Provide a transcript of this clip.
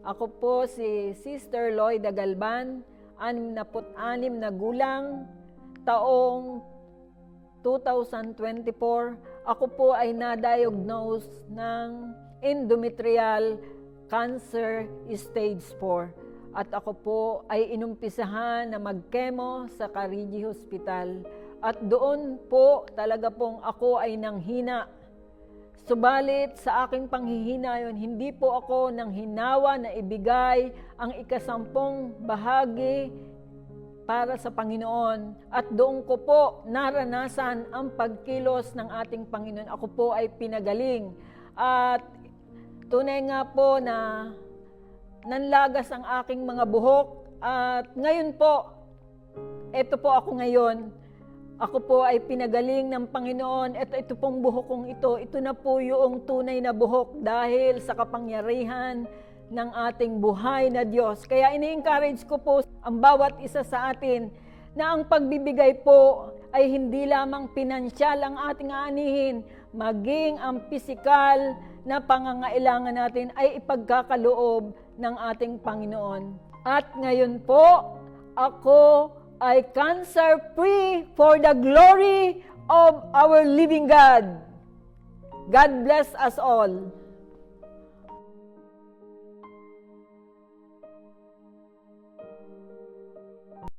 Ako po si Sister Loida Galban, 66 na gulang, taong 2024. Ako po ay na-diagnose ng endometrial cancer stage 4. At ako po ay inumpisahan na mag-chemo sa Carigi Hospital. At doon po talaga pong ako ay nanghina. Subalit sa aking panghihina yon, hindi po ako nanghinawa na ibigay ang ika-10 bahagi para sa Panginoon. At doon ko po naranasan ang pagkilos ng ating Panginoon. Ako po ay pinagaling. At tunay nga po na nanlagas ang aking mga buhok. At ngayon po, eto po ako ngayon. Ako po ay pinagaling ng Panginoon. Ito pong buhok kong ito na po yung tunay na buhok dahil sa kapangyarihan ng ating buhay na Diyos. Kaya ini-encourage ko po ang bawat isa sa atin na ang pagbibigay po ay hindi lamang pinansyal ang ating aanihin, maging ang pisikal na pangangailangan natin ay ipagkakaloob ng ating Panginoon. At ngayon po, ako ay cancer-free for the glory of our living God. God bless us all.